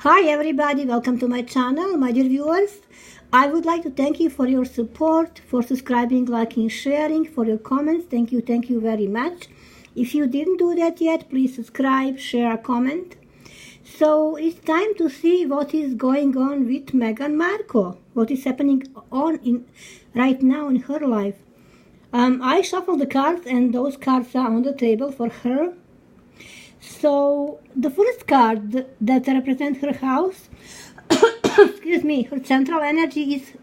Hi everybody, welcome to my channel, my dear viewers. I would like to thank you for your support, for subscribing, liking, sharing, for your comments. Thank you very much. If you didn't do that yet, please subscribe, share a comment. So it's time to see what is going on with Meghan Markle, what is happening right now in her life. I shuffled the cards and those cards are on the table for her. So the first card that represents her house, excuse me, her central energy is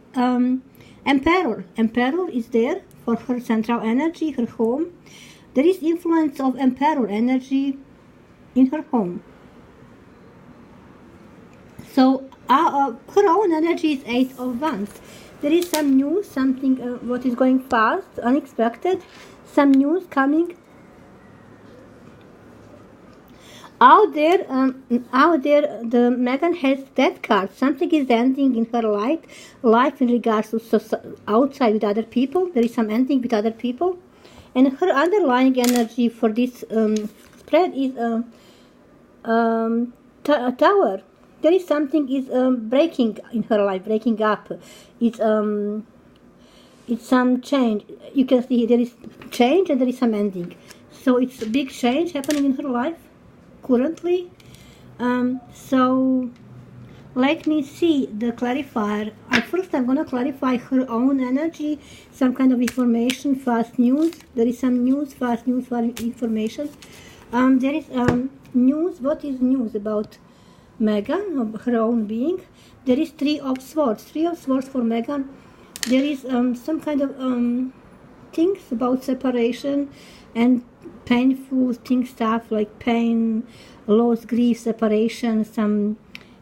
Emperor. Emperor is there for her central energy, her home. There is influence of Emperor energy in her home. So her own energy is Eight of Wands. There is some news, something what is going fast, unexpected, some news coming. Out there, the Mehgan has that card. Something is ending in her life in regards to outside with other people. There is some ending with other people, and her underlying energy for this spread is a tower. There is something is breaking in her life, breaking up. It's some change. You can see there is change and there is some ending. So it's a big change happening in her life currently. So let me see the clarifier. First I'm going to clarify her own energy, some kind of information, fast news. There is some news, fast news, fast information. There is news. What is news about Mehgan, her own being? There is Three of Swords. Three of Swords for Mehgan. There is some kind of things about separation and painful things, stuff like pain, loss, grief, separation,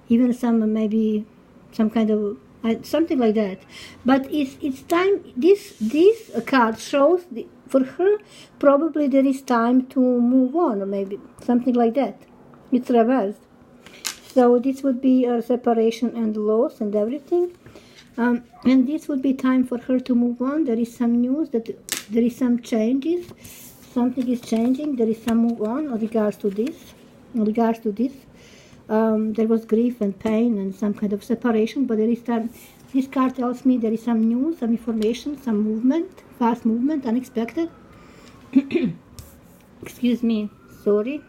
even some maybe some kind of something like that. But it's time. This card shows for her probably there is time to move on, or maybe something like that. It's reversed. So this would be a separation and loss and everything. And this would be time for her to move on. There is some news that there is some changes. Something is changing. There is some move on in regards to this. There was grief and pain and some kind of separation, but there is time. This card tells me there is some news, some information, some movement, fast movement, unexpected. Excuse me, sorry.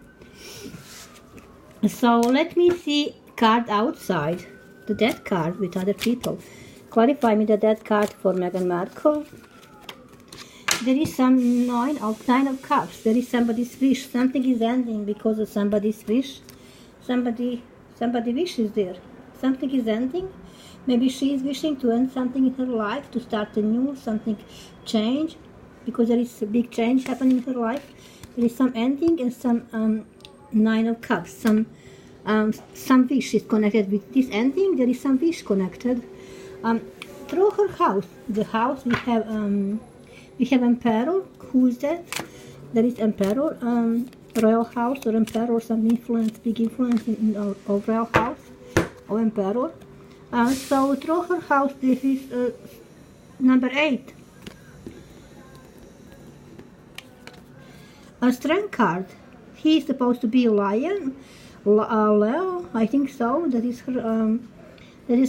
So let me see card outside, the death card with other people. Clarify me the death card for Meghan Markle. There is some nine of cups. There is somebody's wish. Something is ending because of somebody's wish. Somebody wishes there. Something is ending. Maybe she is wishing to end something in her life, to start anew, something change, because there is a big change happening in her life. There is some ending and some Nine of Cups. Some wish is connected with this ending. There is some wish connected. Through her house, the house we have Emperor. Who is that? There is Emperor, Royal House or Emperor, some influence, big influence of Royal House or Emperor. So through her house, this is number 8. A Strength card. He is supposed to be a lion, Leo, I think so. That is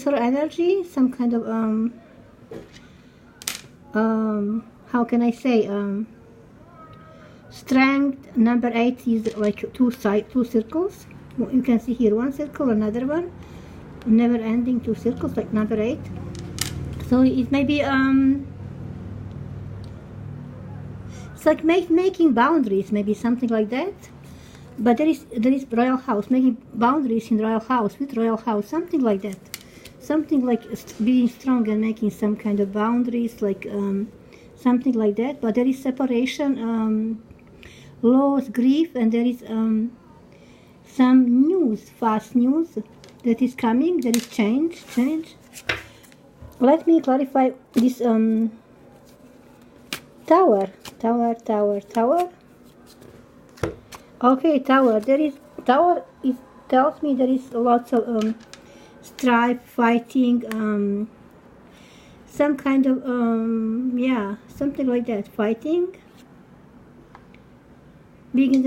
her energy. Some kind of how can I say, strength. Number 8 is like two circles. You can see here one circle, another one, never ending, two circles, like number 8. So it may be it's like making boundaries, maybe something like that. But there is Royal House, making boundaries in Royal House, with Royal House, something like that. Something like being strong and making some kind of boundaries, like something like that. But there is separation, loss, grief, and there is some news, fast news that is coming. There is change. Let me clarify this tower. Okay, tower. It tells me there is lots of strife, fighting, some kind of something like that, fighting, being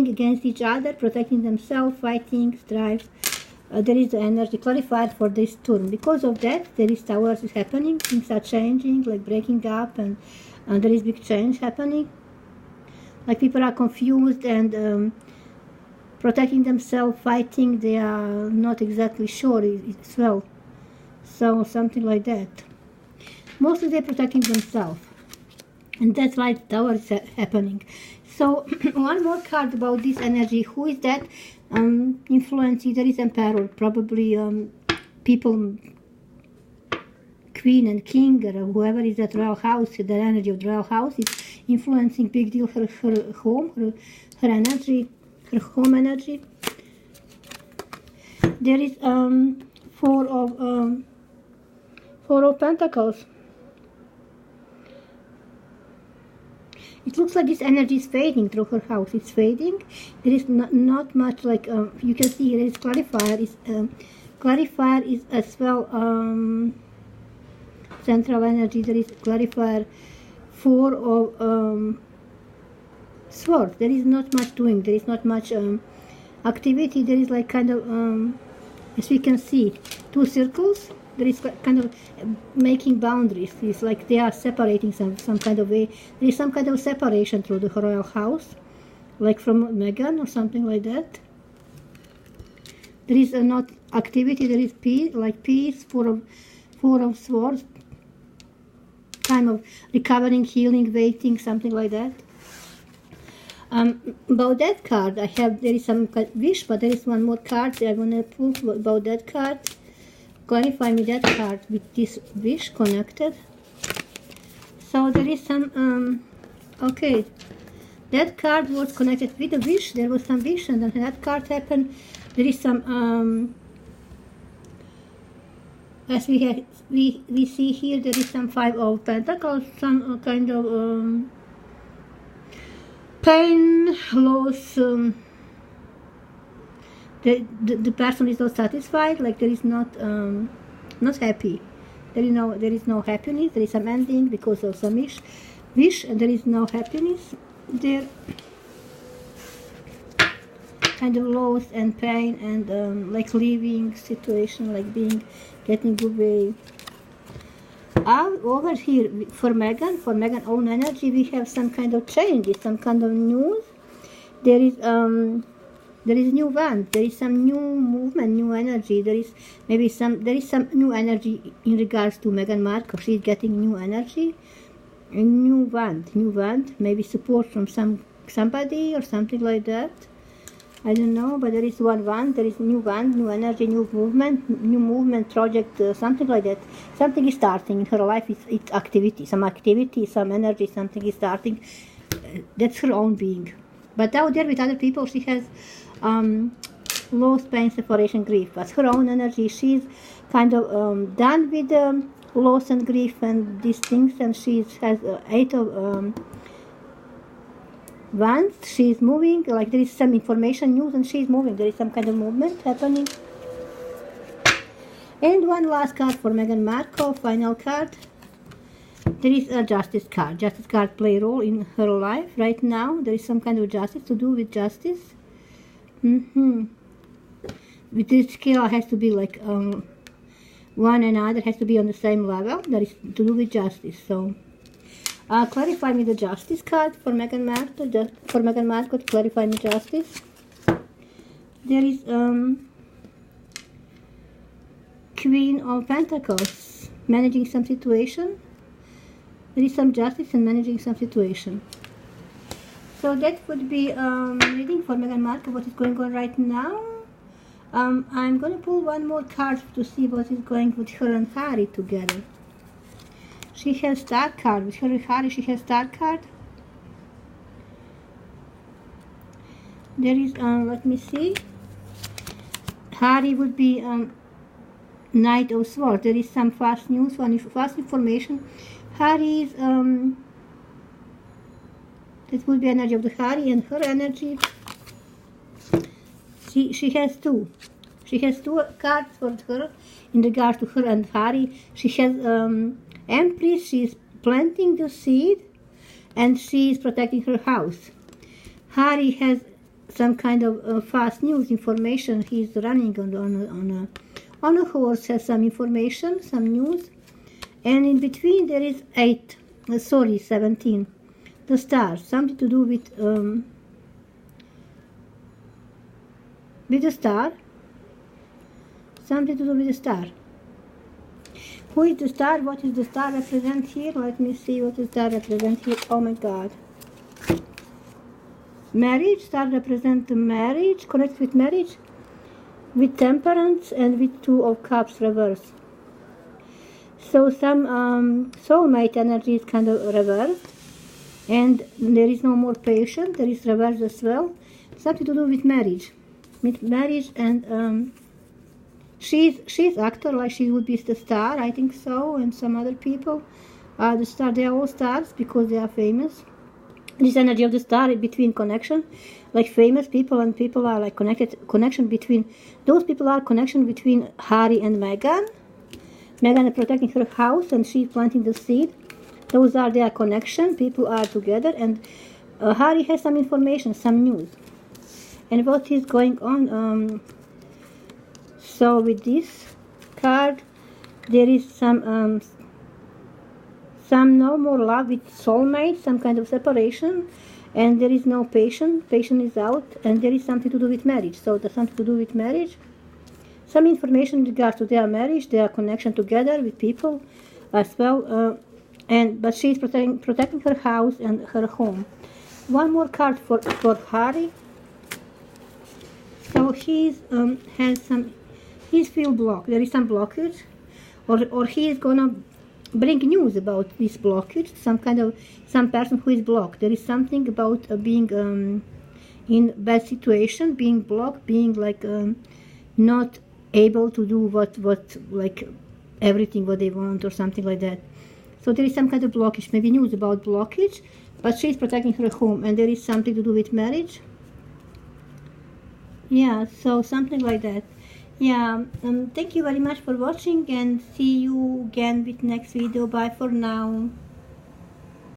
against each other, protecting themselves, fighting, strife, there is the energy clarified for this turn. Because of that, there is towers is happening, things are changing, like breaking up, and there is big change happening. Like people are confused and protecting themselves, fighting, they are not exactly sure as well. So something like that. Mostly they're protecting themselves. And that's why the tower is happening. So one more card about this energy. Who is that influencing? There is Emperor, probably people, Queen and King, or whoever is at royal house. The energy of the royal house is influencing big deal her home, her energy, her home energy. There is four of Pentacles. It looks like this energy is fading through her house. It's fading. There is not much, like you can see here is clarifier. Clarifier is as well central energy. There is clarifier, four of swords. There is not much doing. There is not much activity. There is like kind of as we can see, two circles. There is kind of making boundaries. It's like they are separating some kind of way. There is some kind of separation through the royal house, like from Mehgan or something like that. There is not activity. There is peace, like peace, four of swords, kind of recovering, healing, waiting, something like that. About that card, there is some wish, but there is one more card I want to pull about that card. Clarify me that card with this wish connected. So there is some okay, that card was connected with the wish. There was some wish, and then that card happened. There is some as we see here, there is some Five of Pentacles, some kind of pain, loss. The person is not satisfied, like there is not happy. There is no happiness. There is some ending because of some wish, and there is no happiness there. Kind of loss and pain and like leaving situation, like getting away. Over here for Mehgan own energy, we have some kind of change, some kind of news. There is new wand. There is some new movement, new energy. There is some new energy in regards to Mehgan Markle. She's getting new energy, a new wand. Maybe support from somebody or something like that. I don't know, but there is one wand. There is new wand, new energy, new movement project, something like that. Something is starting in her life. It's activity, some energy. Something is starting. That's her own being. But out there with other people, she has loss, pain, separation, grief. But her own energy, she's kind of done with loss and grief and these things, and she has 8 of wands. She's moving, like there is some information, news, and she's moving. There is some kind of movement happening. And one last card for Mehgan Markle, final card. There is a justice card. Justice card play a role in her life right now. There is some kind of justice to do with justice. With this scale has to be like one and other has to be on the same level. That is to do with justice. So clarify me the justice card for Mehgan Markle. For Mehgan Markle, clarify me justice. There is Queen of Pentacles, managing some situation. There is some justice and managing some situation. So that would be reading for Mehgan Markle, what is going on right now. I'm going to pull one more card to see what is going with her and Harry together. She has Star card. With her and Harry, she has Star card. There is, let me see. Harry would be Knight of Swords. There is some fast news, fast information. Harry is, that would be energy of the Harry, and her energy. She has two. She has two cards for her in regard to her and Harry. She has Empress. She is planting the seed, and she is protecting her house. Harry has some kind of fast news information. He's running on a horse, has some information, some news, and in between there is 17. The stars, something to do with the star. Something to do with the star. Who is the star? What is the star represent here? Let me see what the star represent here. Oh my God. Marriage. Star represent marriage, connected with marriage, with temperance, and with 2 of cups reversed. So some soulmate energy is kind of reversed, and there is no more patience. There is reverse as well. Something to do with marriage, and she's actor, like she would be the star, I think so, and some other people are the star. They are all stars because they are famous. This energy of the star is between connection, like famous people, and people are like connected. Connection between those people are connection between Harry and Mehgan. Mehgan is protecting her house, and she's planting the seed. Those are their connection. People are together, and Harry has some information, some news, and what is going on. So with this card, there is some no more love with soulmate, some kind of separation, and there is no patience. Patience is out, and there is something to do with marriage. So there's something to do with marriage. Some information in regards to their marriage, their connection together with people as well. But she's protecting her house and her home. One more card for Harry. So he's feel blocked. There is some blockage, or he is gonna bring news about this blockage. Some person who is blocked. There is something about being in bad situation, being blocked, being like not able to do what like everything what they want or something like that. So there is some kind of blockage, maybe news about blockage, but she's protecting her home, and there is something to do with marriage. Yeah, so something like that. Yeah, thank you very much for watching, and see you again with next video. Bye for now.